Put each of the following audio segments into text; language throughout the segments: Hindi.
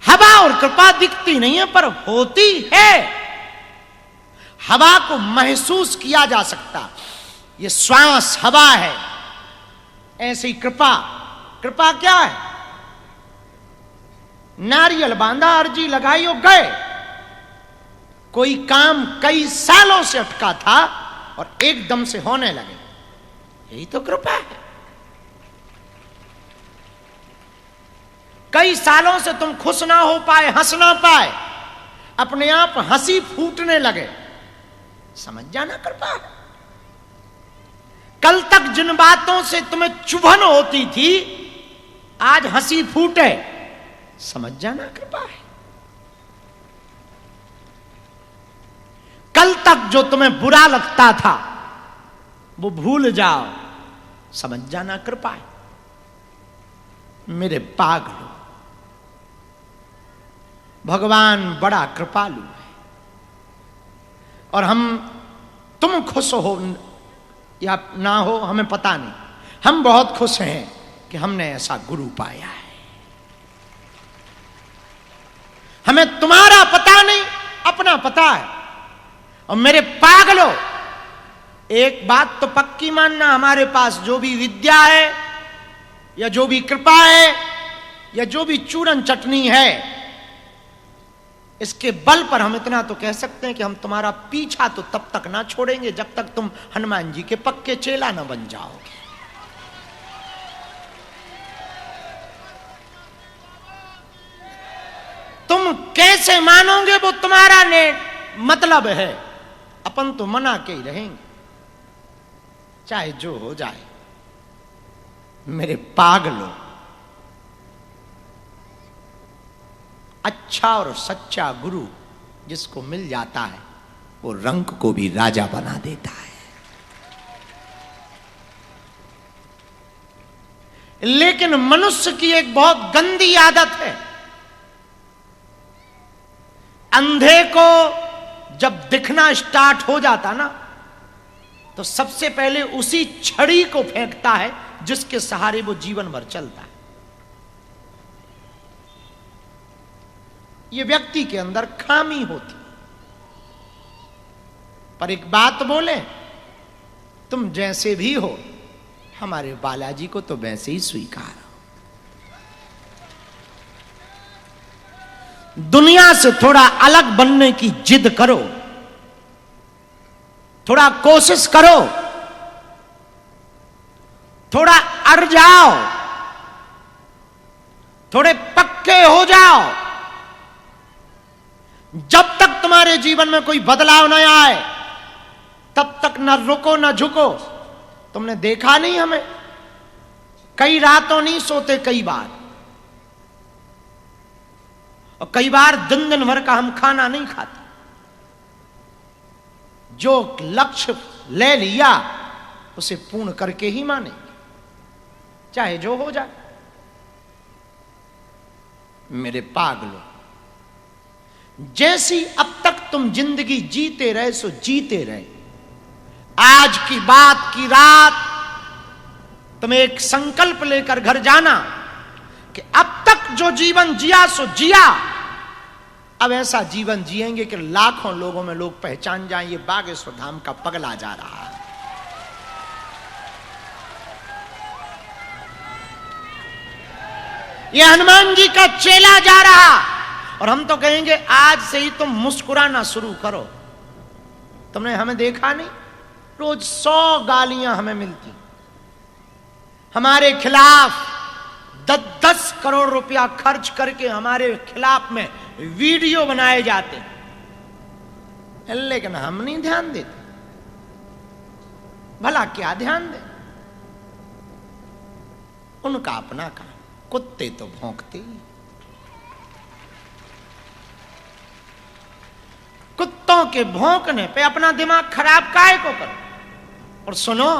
हवा और कृपा दिखती नहीं है पर होती है। हवा को महसूस किया जा सकता, ये श्वास हवा है। ऐसी कृपा, कृपा क्या है? नारियल बांधा, अर्जी लगाई और गए। कोई काम कई सालों से अटका था और एकदम से होने लगे, यही तो कृपा है। कई सालों से तुम खुश ना हो पाए, हंस ना पाए, अपने आप हंसी फूटने लगे, समझ जाना कृपा है। कल तक जिन बातों से तुम्हें चुभन होती थी, आज हंसी फूटे, समझ जाना कृपा है। कल तक जो तुम्हें बुरा लगता था वो भूल जाओ, समझ जाना कृपा है। मेरे पागलों, भगवान बड़ा कृपालु है और तुम खुश हो या ना हो हमें पता नहीं, हम बहुत खुश हैं कि हमने ऐसा गुरु पाया है। हमें तुम्हारा पता नहीं, अपना पता है। और मेरे पागलों, एक बात तो पक्की मानना, हमारे पास जो भी विद्या है या जो भी कृपा है या जो भी चूरन चटनी है, इसके बल पर हम इतना तो कह सकते हैं कि हम तुम्हारा पीछा तो तब तक ना छोड़ेंगे जब तक तुम हनुमान जी के पक्के चेला ना बन जाओगे। तुम कैसे मानोगे वो तुम्हारा मतलब है। अपन तो मना के ही रहेंगे, चाहे जो हो जाए। मेरे पागलों, अच्छा और सच्चा गुरु जिसको मिल जाता है वो रंक को भी राजा बना देता है। लेकिन मनुष्य की एक बहुत गंदी आदत है, अंधे को जब दिखना स्टार्ट हो जाता ना, तो सबसे पहले उसी छड़ी को फेंकता है जिसके सहारे वो जीवन भर चलता है। ये व्यक्ति के अंदर खामी होती। पर एक बात बोले, तुम जैसे भी हो हमारे बालाजी को तो वैसे ही स्वीकार हो। दुनिया से थोड़ा अलग बनने की जिद करो, थोड़ा कोशिश करो, थोड़ा अड़ जाओ, थोड़े पक्के हो जाओ। जब तक तुम्हारे जीवन में कोई बदलाव न आए तब तक न रुको न झुको। तुमने देखा नहीं, हमें कई रातों नहीं सोते, कई बार, और कई बार दिन दिन भर का हम खाना नहीं खाते। जो लक्ष्य ले लिया उसे पूर्ण करके ही मानेंगे, चाहे जो हो जाए। मेरे पागलों, जैसी अब तक तुम जिंदगी जीते रहे सो जीते रहे। आज की बात की रात तुम एक संकल्प लेकर घर जाना कि अब तक जो जीवन जिया सो जिया, अब ऐसा जीवन जिएंगे कि लाखों लोगों में लोग पहचान जाएं ये बागेश्वर धाम का पगला जा रहा है। ये हनुमान जी का चेला जा रहा। और हम तो कहेंगे आज से ही तुम मुस्कुराना शुरू करो। तुमने हमें देखा नहीं, रोज 100 गालियां हमें मिलती, हमारे खिलाफ 10-10 करोड़ रुपया खर्च करके हमारे खिलाफ में वीडियो बनाए जाते, लेकिन हम नहीं ध्यान देते। भला क्या ध्यान दे, उनका अपना काम, कुत्ते तो भौंकते ही। कुत्तों के भौंकने पे अपना दिमाग खराब काहे को करो। और सुनो,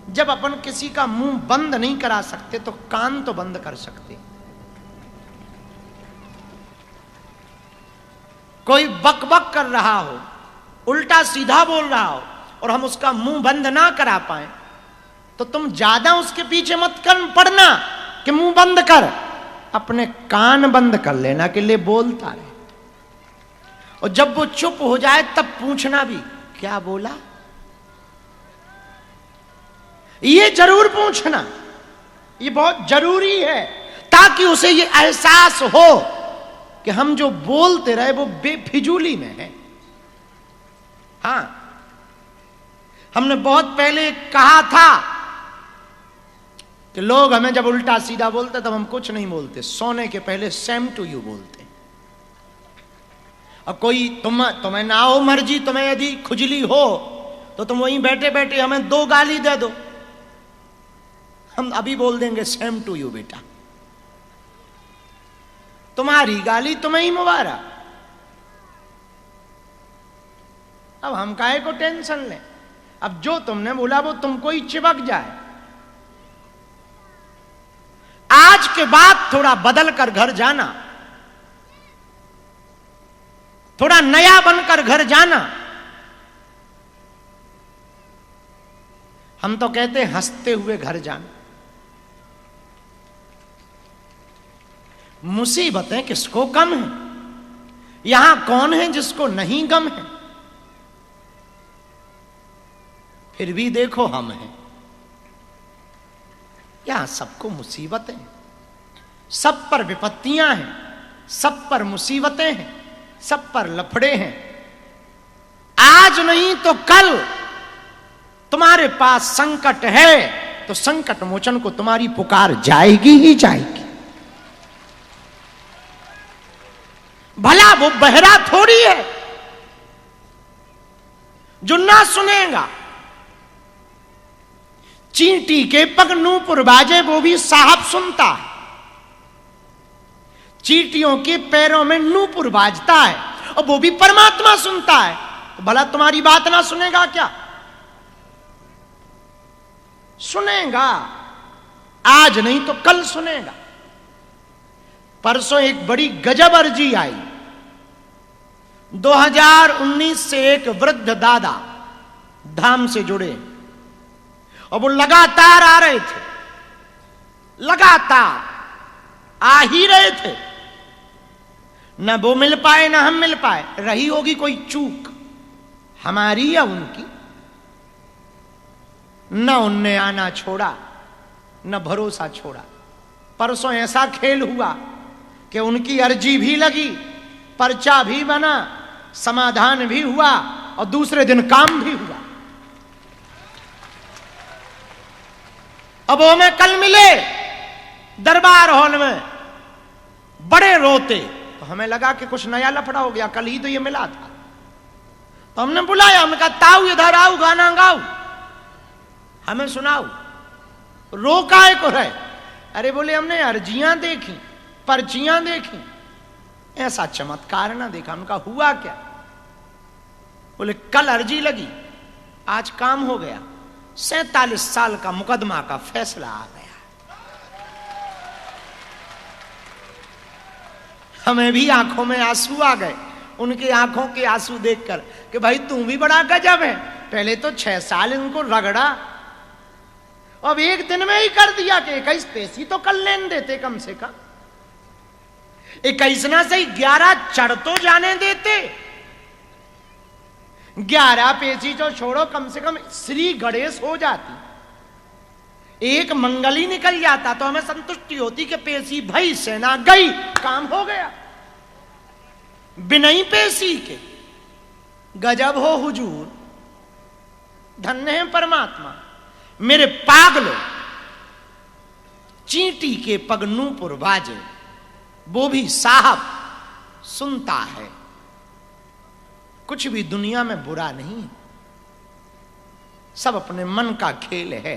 जब अपन किसी का मुंह बंद नहीं करा सकते तो कान तो बंद कर सकते। कोई बकबक कर रहा हो, उल्टा सीधा बोल रहा हो, और हम उसका मुंह बंद ना करा पाए, तो तुम ज्यादा उसके पीछे मत कर पड़ना कि मुंह बंद कर। अपने कान बंद कर लेना कि ले बोलता रहे, और जब वो चुप हो जाए तब पूछना भी क्या बोला। ये जरूर पूछना, ये बहुत जरूरी है, ताकि उसे ये एहसास हो कि हम जो बोलते रहे वो बेफिजूली में है। हां, हमने बहुत पहले कहा था कि लोग हमें जब उल्टा सीधा बोलते तब हम कुछ नहीं बोलते, सोने के पहले सेम टू यू बोलते। और कोई तुम्हें ना हो मर्जी, तुम्हें यदि खुजली हो तो तुम वहीं बैठे बैठे हमें 2 गाली दे दो, हम अभी बोल देंगे सेम टू यू बेटा, तुम्हारी गाली तुम्हें ही मुबारक। अब हम काहे को टेंशन लें, अब जो तुमने बोला वो तुमको ही चिपक जाए। आज के बाद थोड़ा बदल कर घर जाना, थोड़ा नया बनकर घर जाना। हम तो कहते हैं हंसते हुए घर जाना। मुसीबतें किसको कम है, यहां कौन है जिसको नहीं गम है। फिर भी देखो हम हैं, यहां सबको मुसीबतें हैं, सब पर विपत्तियां हैं, सब पर मुसीबतें हैं, सब पर लफड़े हैं। आज नहीं तो कल तुम्हारे पास संकट है तो संकट मोचन को तुम्हारी पुकार जाएगी ही जाएगी। भला वो बहरा थोड़ी है जो ना सुनेगा। चींटी के पग नूपुर बाजे वो भी साहब सुनता है, चींटियों के पैरों में नूपुर बाजता है और वो भी परमात्मा सुनता है। तो भला तुम्हारी बात ना सुनेगा क्या? सुनेगा, आज नहीं तो कल सुनेगा। परसों एक बड़ी गजब अर्जी आई। 2019 से एक वृद्ध दादा धाम से जुड़े और वो लगातार आ रहे थे, लगातार आ ही रहे थे। न वो मिल पाए न हम मिल पाए, रही होगी कोई चूक हमारी या उनकी। न उनने आना छोड़ा न भरोसा छोड़ा। परसों ऐसा खेल हुआ कि उनकी अर्जी भी लगी, पर्चा भी बना, समाधान भी हुआ और दूसरे दिन काम भी हुआ। अब वो हमें कल मिले दरबार हॉल में, बड़े रोते। तो हमें लगा कि कुछ नया लफड़ा हो गया, कल ही तो ये मिला था। तो हमने बुलाया, हमने कहा ताऊ इधर आओ, गाना गाओ, हमें सुनाओ। रो काहे को रहे? अरे बोले हमने अर्जियां देखी, पर्चियां देखी, ऐसा चमत्कार ना देखा। उनका हुआ क्या? बोले कल अर्जी लगी, आज काम हो गया। 47 साल का मुकदमा का फैसला आ गया। हमें भी आंखों में आंसू आ गए, उनकी आंखों के आंसू देखकर कि भाई तुम भी बड़ा गजब है। पहले तो 6 साल इनको रगड़ा, अब एक दिन में ही कर दिया कि 21 पेशी तो कर लेने देते कम से कम। 21 ना सही 11 चढ़ तो जाने देते। 11 पेशी तो छोड़ो, कम से कम श्री गणेश हो जाती, एक मंगल ही निकल जाता तो हमें संतुष्टि होती कि पेशी भई सेना गई, काम हो गया। बिना ही पेशी के गजब हो हुजूर, धन्य है परमात्मा। मेरे पागलो, चींटी के पग नूपुर बाजे वो भी साहब सुनता है। कुछ भी दुनिया में बुरा नहीं है, सब अपने मन का खेल है।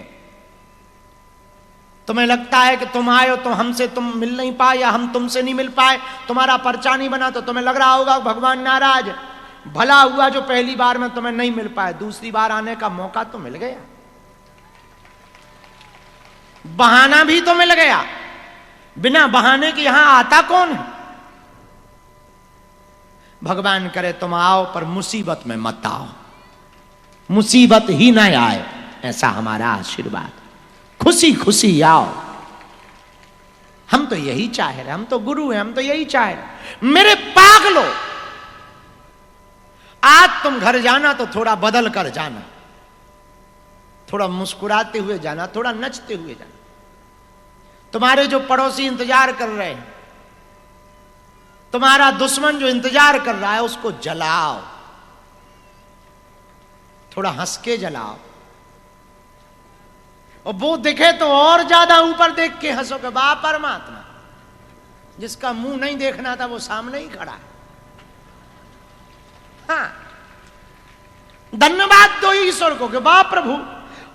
तुम्हें लगता है कि तुम आए हो तो हमसे तुम मिल नहीं पाए या हम तुमसे नहीं मिल पाए, तुम्हारा पर्चा नहीं बना तो तुम्हें लग रहा होगा भगवान नाराज। भला हुआ जो पहली बार में तुम्हें नहीं मिल पाए, दूसरी बार आने का मौका तो मिल गया, बहाना भी तो मिल गया। बिना बहाने के यहां आता कौन है? भगवान करे तुम आओ पर मुसीबत में मत आओ, मुसीबत ही ना आए, ऐसा हमारा आशीर्वाद। खुशी खुशी आओ। हम तो यही चाह रहे, हम तो गुरु हैं, हम तो यही चाह रहे। मेरे पागलो, आज तुम घर जाना तो थोड़ा बदल कर जाना, थोड़ा मुस्कुराते हुए जाना, थोड़ा नचते हुए जाना। तुम्हारे जो पड़ोसी इंतजार कर रहे हैं, तुम्हारा दुश्मन जो इंतजार कर रहा है, उसको जलाओ, थोड़ा हंस के जलाओ। और वो दिखे तो और ज्यादा ऊपर देख के हंसो के वाह परमात्मा, जिसका मुंह नहीं देखना था वो सामने ही खड़ा है। हाँ, धन्यवाद दो ईश्वर को कि वाह प्रभु,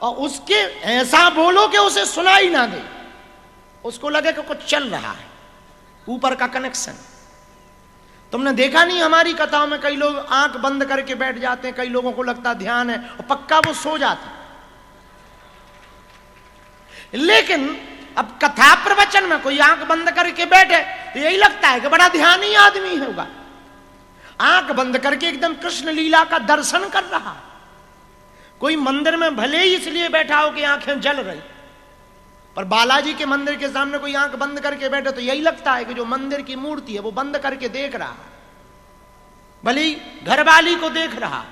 और उसके ऐसा बोलो कि उसे सुनाई ना दे, उसको लगे कि कुछ चल रहा है, ऊपर का कनेक्शन। तुमने देखा नहीं हमारी कथाओं में कई लोग आंख बंद करके बैठ जाते हैं, कई लोगों को लगता ध्यान है और पक्का वो सो जाते। लेकिन अब कथा प्रवचन में कोई आंख बंद करके बैठे तो यही लगता है कि बड़ा ध्यानी आदमी होगा, आंख बंद करके एकदम कृष्ण लीला का दर्शन कर रहा। कोई मंदिर में भले ही इसलिए बैठा हो कि आंखें जल रही, पर बालाजी के मंदिर के सामने कोई आंख बंद करके बैठे तो यही लगता है कि जो मंदिर की मूर्ति है वो बंद करके देख रहा, भले ही घरवाली को देख रहा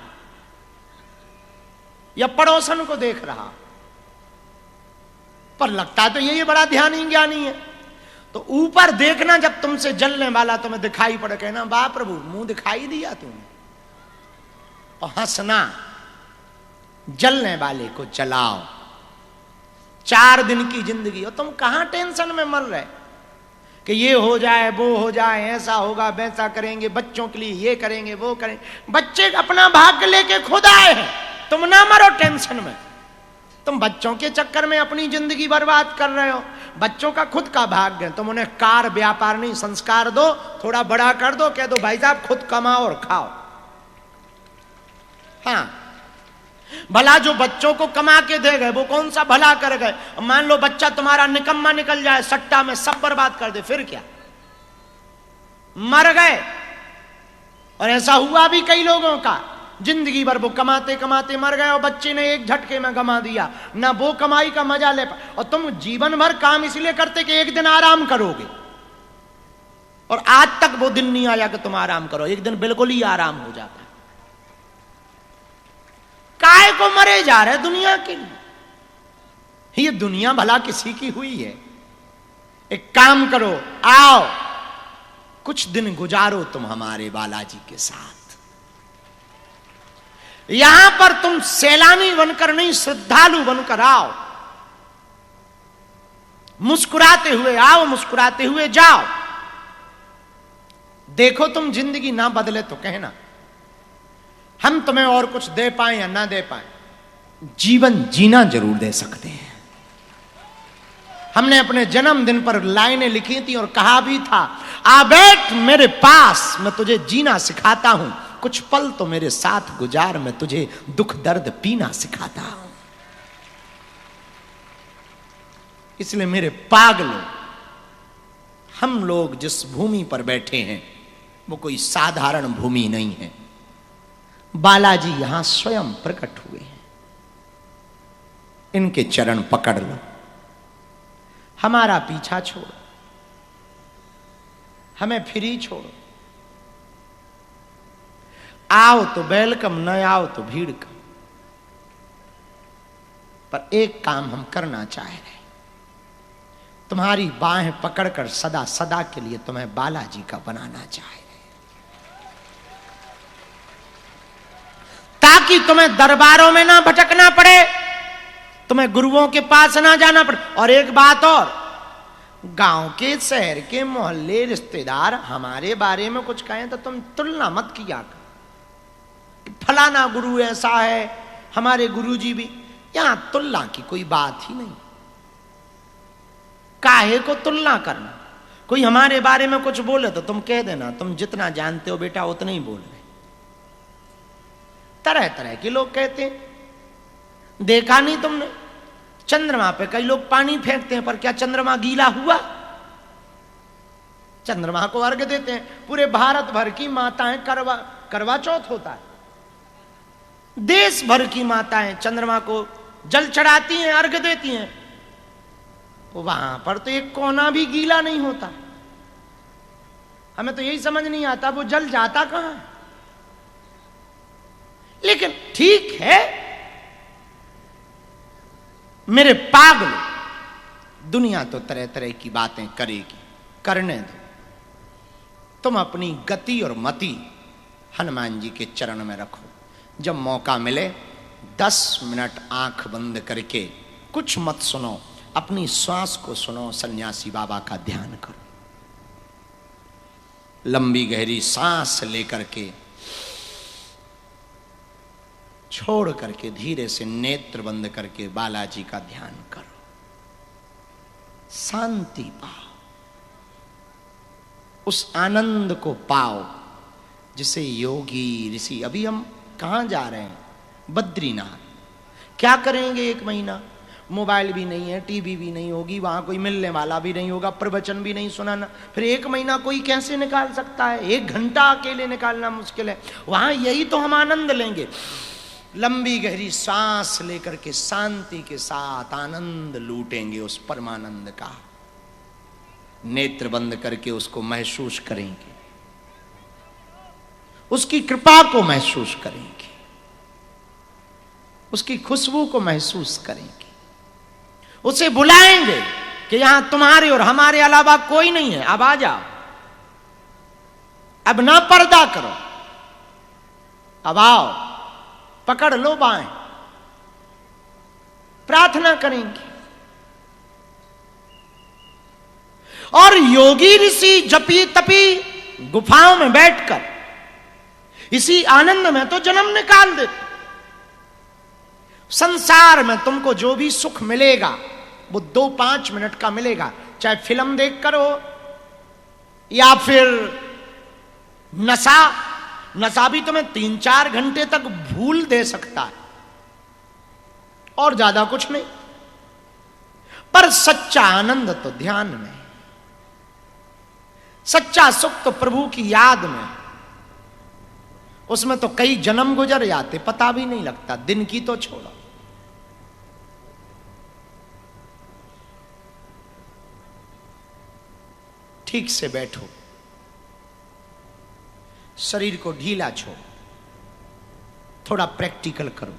या पड़ोसन को देख रहा, पर लगता तो यही बड़ा ध्यानी ज्ञानी है। तो ऊपर देखना, जब तुमसे जलने वाला तुम्हें दिखाई पड़े, कहना वाह प्रभु, मुंह दिखाई दिया तुम्हें, और हंसना, जलने वाले को जलाओ। 4 दिन की जिंदगी, और तुम कहां टेंशन में मर रहे कि ये हो जाए, वो हो जाए, ऐसा होगा, वैसा करेंगे, बच्चों के लिए ये करेंगे, वो करेंगे। बच्चे अपना भाग्य लेके खुद आए हैं, तुम ना मरो टेंशन में। तुम बच्चों के चक्कर में अपनी जिंदगी बर्बाद कर रहे हो। बच्चों का खुद का भाग्य है, तुम उन्हें कार व्यापार नहीं, संस्कार दो, थोड़ा बड़ा कर दो, कह दो भाई साहब खुद कमाओ और खाओ। हाँ, भला जो बच्चों को कमा के दे गए वो कौन सा भला कर गए। मान लो बच्चा तुम्हारा निकम्मा निकल जाए, सट्टा में सब बर्बाद कर दे, फिर क्या, मर गए। और ऐसा हुआ भी कई लोगों का, जिंदगी भर वो कमाते कमाते मर गए और बच्चे ने एक झटके में कमा दिया, ना वो कमाई का मजा ले पाए। और तुम जीवन भर काम इसलिए करते कि एक दिन आराम करोगे, और आज तक वो दिन नहीं आया कि तुम आराम करो। एक दिन बिल्कुल ही आराम हो जाता है। काय को मरे जा रहे दुनिया के लिए। ये दुनिया भला किसी की हुई है? एक काम करो, आओ कुछ दिन गुजारो तुम हमारे बालाजी के साथ। यहां पर तुम सैलानी बनकर नहीं, श्रद्धालु बनकर आओ। मुस्कुराते हुए आओ, मुस्कुराते हुए जाओ। देखो तुम जिंदगी ना बदले तो कहना, हम तुम्हें और कुछ दे पाए या ना दे पाए, जीवन जीना जरूर दे सकते हैं। हमने अपने जन्मदिन पर लाइनें लिखी थी और कहा भी था, आ बैठ मेरे पास, मैं तुझे जीना सिखाता हूं, कुछ पल तो मेरे साथ गुजार, मैं तुझे दुख दर्द पीना सिखाता हूं। इसलिए मेरे पागलों, हम लोग जिस भूमि पर बैठे हैं वो कोई साधारण भूमि नहीं है। बालाजी यहां स्वयं प्रकट हुए हैं, इनके चरण पकड़ लो, हमारा पीछा छोड़ो, हमें फ्री छोड़ो। आओ तो वेलकम, न आओ तो भीड़ कम। पर एक काम हम करना चाह रहे हैं, तुम्हारी बाहें पकड़कर सदा सदा के लिए तुम्हें बालाजी का बनाना चाह रहे हैं, ताकि तुम्हें दरबारों में ना भटकना पड़े, तुम्हें गुरुओं के पास ना जाना पड़े। और एक बात और, गांव के, शहर के, मोहल्ले, रिश्तेदार हमारे बारे में कुछ कहें तो तुम तुलना मत किया कर, फलाना गुरु ऐसा है, हमारे गुरुजी भी। यहां तुलना की कोई बात ही नहीं। काहे को तुलना करना? कोई हमारे बारे में कुछ बोले तो तुम कह देना, तुम जितना जानते हो बेटा उतना ही बोल रहे। तरह तरह के लोग कहते हैं। देखा नहीं तुमने, चंद्रमा पे कई लोग पानी फेंकते हैं, पर क्या चंद्रमा गीला हुआ? चंद्रमा को अर्घ देते हैं। पूरे भारत भर की माताएं करवा चौथ होता है, देश भर की माताएं चंद्रमा को जल चढ़ाती हैं, अर्घ देती हैं। वहां पर तो एक कोना भी गीला नहीं होता। हमें तो यही समझ नहीं आता वो जल जाता कहां है। लेकिन ठीक है, मेरे पागल, दुनिया तो तरह तरह की बातें करेगी, करने दो। तुम अपनी गति और मति हनुमान जी के चरण में रखो। जब मौका मिले 10 मिनट आंख बंद करके कुछ मत सुनो, अपनी श्वास को सुनो, सन्यासी बाबा का ध्यान करो। लंबी गहरी सांस लेकर के छोड़ करके धीरे से नेत्र बंद करके बालाजी का ध्यान करो। शांति पाओ, उस आनंद को पाओ जिसे योगी ऋषि। अभी हम कहां जा रहे हैं? बद्रीनाथ। क्या करेंगे 1 महीना? मोबाइल भी नहीं है, टीवी भी नहीं होगी, वहां कोई मिलने वाला भी नहीं होगा, प्रवचन भी नहीं सुनाना। फिर 1 महीना कोई कैसे निकाल सकता है? 1 घंटा अकेले निकालना मुश्किल है। वहां यही तो हम आनंद लेंगे। लंबी गहरी सांस लेकर के शांति के साथ आनंद लूटेंगे उस परमानंद का। नेत्र बंद करके उसको महसूस करेंगे, उसकी कृपा को महसूस करेंगे, उसकी खुशबू को महसूस करेंगे। उसे बुलाएंगे कि यहां तुम्हारे और हमारे अलावा कोई नहीं है, अब आ जाओ, अब ना पर्दा करो, अब आओ, पकड़ लो बाएं। प्रार्थना करेंगे। और योगी ऋषि जपी तपी गुफाओं में बैठकर इसी आनंद में तो जन्म निकाल देते। संसार में तुमको जो भी सुख मिलेगा वो 2-5 मिनट का मिलेगा, चाहे फिल्म देख कर हो या फिर नशा। नशा भी तुम्हें 3-4 घंटे तक भूल दे सकता है और ज्यादा कुछ नहीं। पर सच्चा आनंद तो ध्यान में, सच्चा सुख तो प्रभु की याद में। उसमें तो कई जन्म गुजर जाते, पता भी नहीं लगता, दिन की तो छोड़ो। ठीक से बैठो, शरीर को ढीला छोड़ो, थोड़ा प्रैक्टिकल करो।